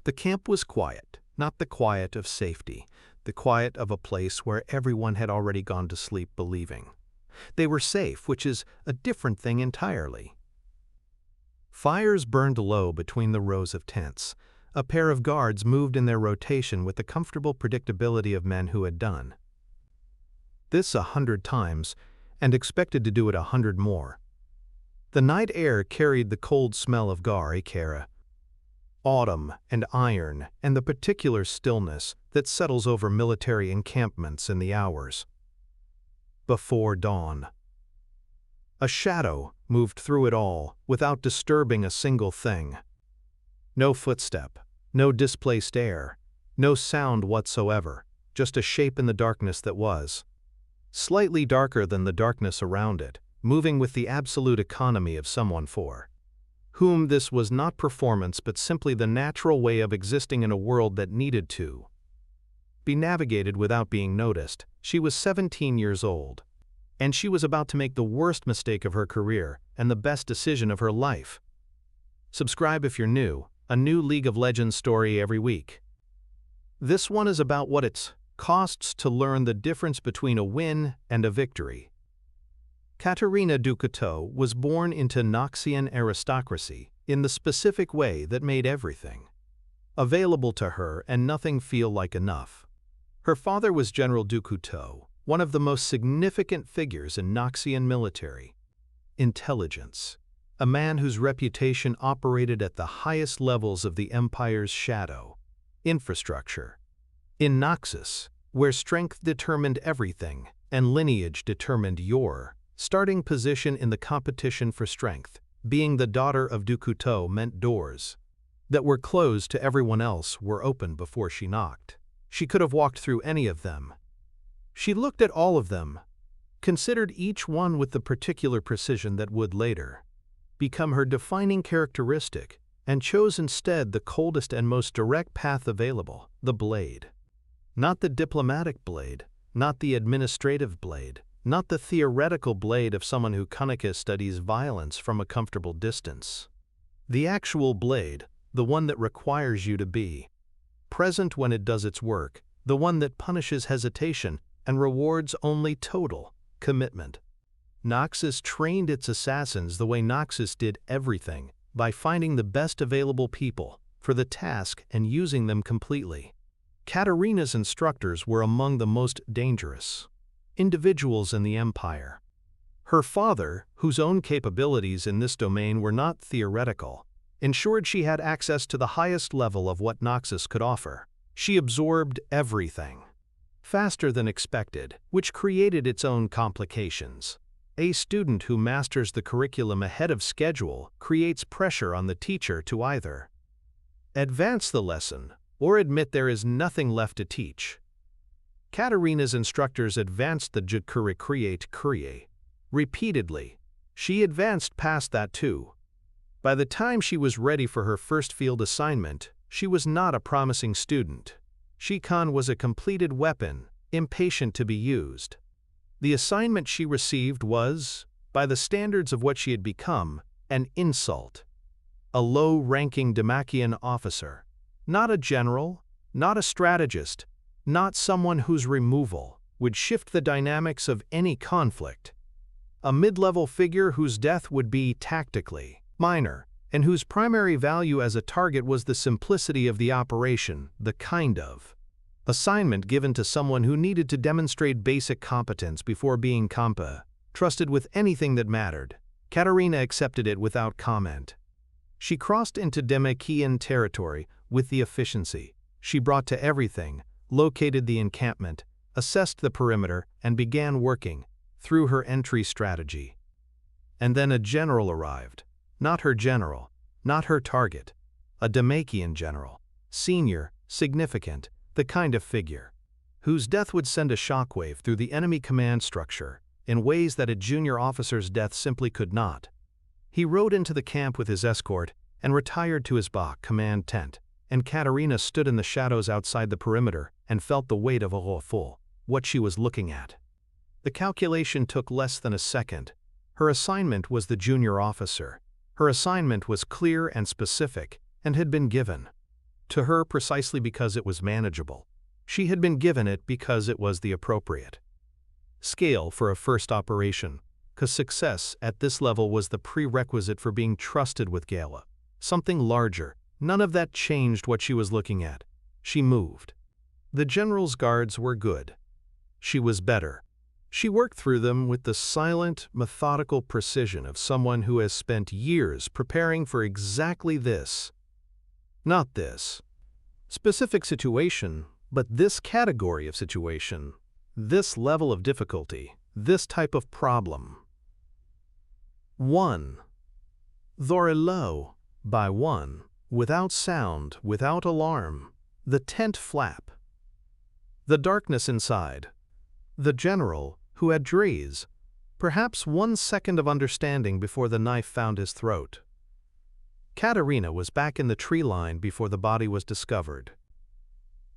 The camp was quiet, not the quiet of safety, the quiet of a place where everyone had already gone to sleep believing they were safe, which is a different thing entirely. Fires burned low between the rows of tents. A pair of guards moved in their rotation with the comfortable predictability of men who had done this 100 times and expected to do it 100 more. The night air carried the cold smell of gari kara, autumn and iron, and the particular stillness that settles over military encampments in the hours before dawn. A shadow moved through it all without disturbing a single thing. No footstep, no displaced air, no sound whatsoever, just a shape in the darkness that was slightly darker than the darkness around it, moving with the absolute economy of someone for whom this was not performance but simply the natural way of existing in a world that needed to be navigated without being noticed. She was 17 years old, and she was about to make the worst mistake of her career and the best decision of her life. Subscribe if you're new, a new League of Legends story every week. This one is about what it costs to learn the difference between a win and a victory. Katarina Du Couteau was born into Noxian aristocracy in the specific way that made everything available to her and nothing feel like enough. Her father was General Du Couteau, one of the most significant figures in Noxian military intelligence, a man whose reputation operated at the highest levels of the Empire's shadow infrastructure. In Noxus, where strength determined everything and lineage determined your starting position in the competition for strength, being the daughter of Du Couteau meant doors that were closed to everyone else were open before she knocked. She could have walked through any of them. She looked at all of them, considered each one with the particular precision that would later become her defining characteristic, and chose instead the coldest and most direct path available, the blade. Not the diplomatic blade, not the administrative blade, not the theoretical blade of someone who studies violence from a comfortable distance. The actual blade, the one that requires you to be present when it does its work, the one that punishes hesitation and rewards only total commitment. Noxus trained its assassins the way Noxus did everything, by finding the best available people for the task and using them completely. Katarina's instructors were among the most dangerous individuals in the Empire. Her father, whose own capabilities in this domain were not theoretical, ensured she had access to the highest level of what Noxus could offer. She absorbed everything faster than expected, which created its own complications. A student who masters the curriculum ahead of schedule creates pressure on the teacher to either advance the lesson or admit there is nothing left to teach. Katarina's instructors advanced the curriculum repeatedly. She advanced past that too. By the time she was ready for her first field assignment, she was not a promising student. Shikan was a completed weapon, impatient to be used. The assignment she received was, by the standards of what she had become, an insult. A low-ranking Demacian officer. Not a general, not a strategist, not someone whose removal would shift the dynamics of any conflict. A mid-level figure whose death would be tactically minor, and whose primary value as a target was the simplicity of the operation, the kind of assignment given to someone who needed to demonstrate basic competence before being trusted with anything that mattered. Katarina accepted it without comment. She crossed into Demacian territory with the efficiency she brought to everything, located the encampment, assessed the perimeter, and began working through her entry strategy. And then a general arrived. Not her general, not her target. A Demacian general. Senior, significant, the kind of figure whose death would send a shockwave through the enemy command structure in ways that a junior officer's death simply could not. He rode into the camp with his escort and retired to his command tent, and Katarina stood in the shadows outside the perimeter and felt the weight of what she was looking at. The calculation took less than a second. Her assignment was the junior officer. Her assignment was clear and specific and had been given. To her precisely because it was manageable. She had been given it because it was the appropriate scale for a first operation, because success at this level was the prerequisite for being trusted with Gala. Something larger. None of that changed what she was looking at. She moved. The general's guards were good. She was better. She worked through them with the silent, methodical precision of someone who has spent years preparing for exactly this. Not this specific situation, but this category of situation, this level of difficulty, this type of problem. 1. Though low, by one, without sound, without alarm, the tent flap. The darkness inside. The general, who had drees, perhaps 1 second of understanding before the knife found his throat. Katarina was back in the tree line before the body was discovered.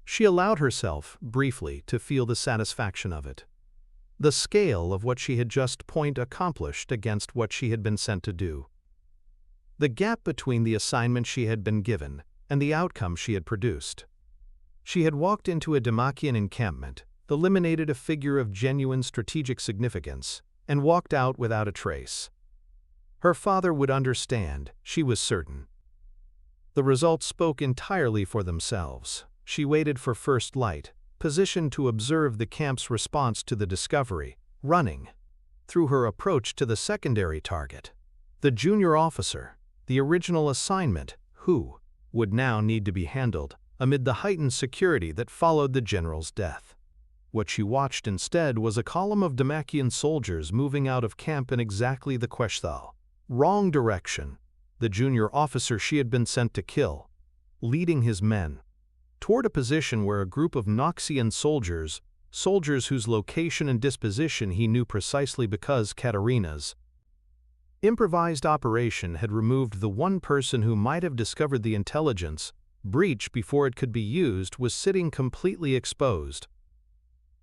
She allowed herself, briefly, to feel the satisfaction of it. The scale of what she had just accomplished against what she had been sent to do. The gap between the assignment she had been given and the outcome she had produced. She had walked into a Demacian encampment, eliminated a figure of genuine strategic significance, and walked out without a trace. Her father would understand, she was certain. The results spoke entirely for themselves. She waited for first light, positioned to observe the camp's response to the discovery, running. Through her approach to the secondary target, the junior officer, the original assignment, who would now need to be handled amid the heightened security that followed the general's death. What she watched instead was a column of Demacian soldiers moving out of camp in exactly the wrong direction, the junior officer she had been sent to kill, leading his men toward a position where a group of Noxian soldiers whose location and disposition he knew precisely because Katarina's improvised operation had removed the one person who might have discovered the intelligence breach before it could be used, was sitting completely exposed.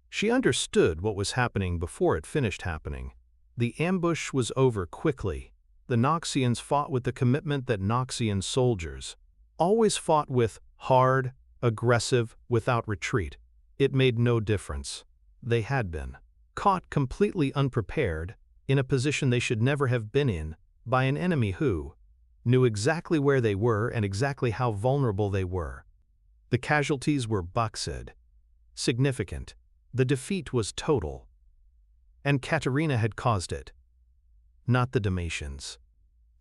She understood what was happening before it finished happening. The ambush was over quickly. The Noxians fought with the commitment that Noxian soldiers always fought with, hard, aggressive, without retreat. It made no difference. They had been caught completely unprepared, in a position they should never have been in, by an enemy who knew exactly where they were and exactly how vulnerable they were. The casualties were buxed, significant. The defeat was total. And Katarina had caused it. Not the Demacians.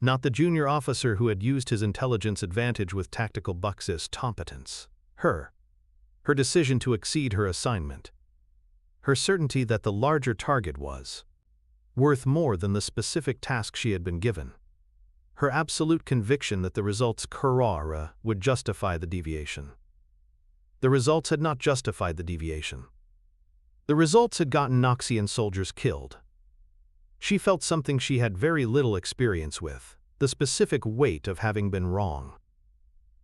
Not the junior officer who had used his intelligence advantage with tactical buxus competence. Her decision to exceed her assignment. Her certainty that the larger target was worth more than the specific task she had been given. Her absolute conviction that the results would justify the deviation. The results had not justified the deviation. The results had gotten Noxian soldiers killed. She felt something she had very little experience with, the specific weight of having been wrong.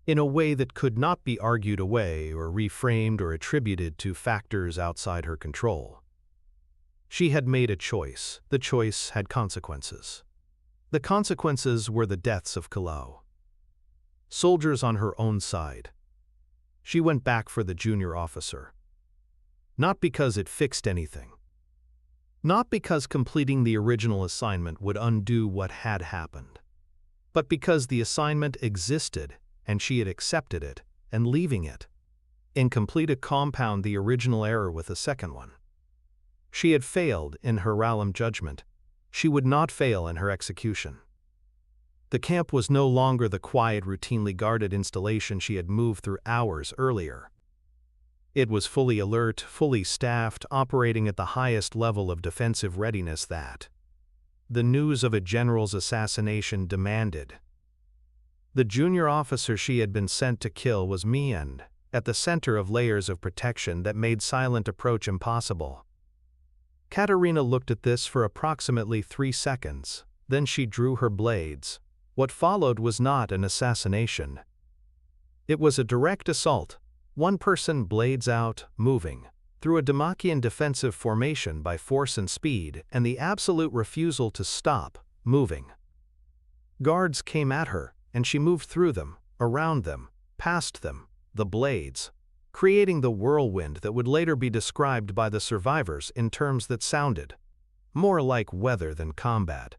In a way that could not be argued away or reframed or attributed to factors outside her control. She had made a choice. The choice had consequences. The consequences were the deaths of Kalau. Soldiers on her own side. She went back for the junior officer. Not because it fixed anything. Not because completing the original assignment would undo what had happened. But because the assignment existed, and she had accepted it, and leaving it incomplete to compound the original error with a second one. She had failed in her realm judgment. She would not fail in her execution. The camp was no longer the quiet, routinely guarded installation she had moved through hours earlier. It was fully alert, fully staffed, operating at the highest level of defensive readiness that the news of a general's assassination demanded. The junior officer she had been sent to kill was and at the center of layers of protection that made silent approach impossible. Katarina looked at this for approximately 3 seconds, then she drew her blades. What followed was not an assassination. It was a direct assault, one person blades out, moving, through a Demacian defensive formation by force and speed, and the absolute refusal to stop moving. Guards came at her, and she moved through them, around them, past them, the blades, creating the whirlwind that would later be described by the survivors in terms that sounded more like weather than combat.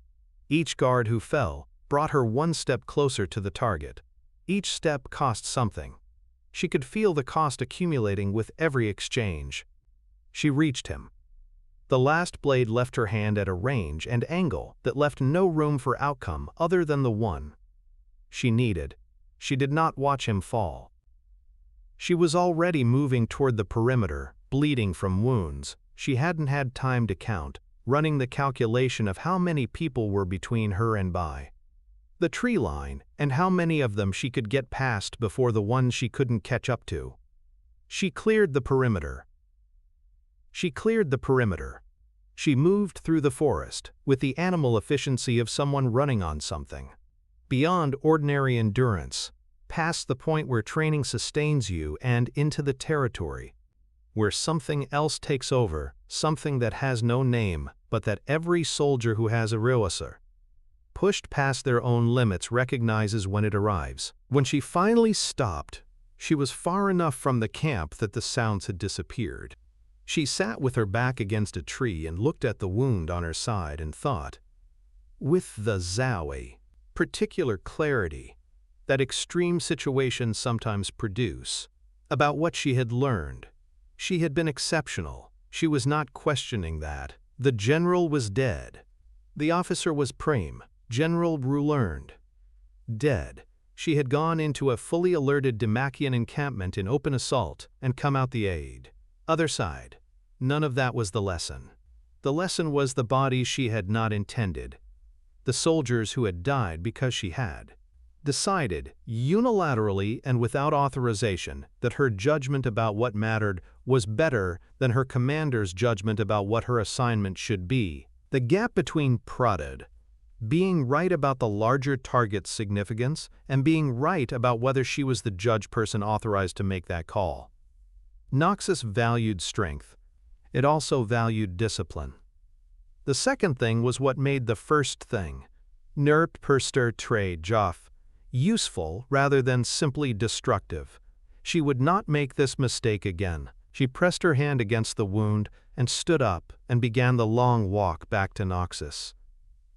Each guard who fell brought her one step closer to the target. Each step cost something. She could feel the cost accumulating with every exchange. She reached him. The last blade left her hand at a range and angle that left no room for outcome other than the one she needed. She did not watch him fall. She was already moving toward the perimeter, bleeding from wounds she hadn't had time to count, running the calculation of how many people were between her and the tree line, and how many of them she could get past before the ones she couldn't catch up to. She cleared the perimeter. She moved through the forest with the animal efficiency of someone running on something beyond ordinary endurance, past the point where training sustains you and into the territory where something else takes over, something that has no name, but that every soldier who has a Reuasser pushed past their own limits recognizes when it arrives. When she finally stopped, she was far enough from the camp that the sounds had disappeared. She sat with her back against a tree and looked at the wound on her side and thought, with the Zowie, particular clarity that extreme situations sometimes produce, about what she had learned. She had been exceptional. She was not questioning that. The general was dead. The officer was Prime, General learned. Dead. She had gone into a fully alerted Demacian encampment in open assault and come out the other side. None of that was the lesson. The lesson was the bodies she had not intended. The soldiers who had died because she had decided, unilaterally and without authorization, that her judgment about what mattered was better than her commander's judgment about what her assignment should be. The gap between being right about the larger target's significance and being right about whether she was the judge person authorized to make that call. Noxus valued strength. It also valued discipline. The second thing was what made the first thing, nerpt perster trade Joff, useful rather than simply destructive. She would not make this mistake again. She pressed her hand against the wound and stood up and began the long walk back to Noxus.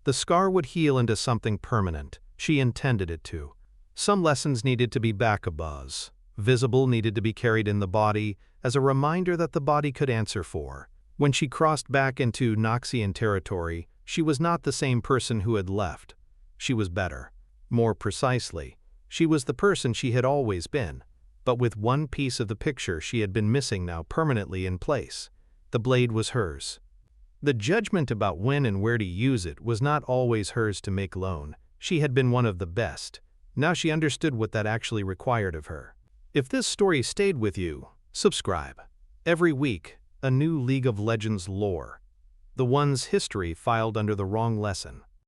The scar would heal into something permanent. She intended it to. Some lessons needed to be back abuzz. Visible needed to be carried in the body as a reminder that the body could answer for. When she crossed back into Noxian territory, she was not the same person who had left. She was better. More precisely, she was the person she had always been, but with one piece of the picture she had been missing now permanently in place. The blade was hers. The judgment about when and where to use it was not always hers to make alone. She had been one of the best. Now she understood what that actually required of her. If this story stayed with you, subscribe. Every week, a new League of Legends lore. The one's history filed under the wrong lesson.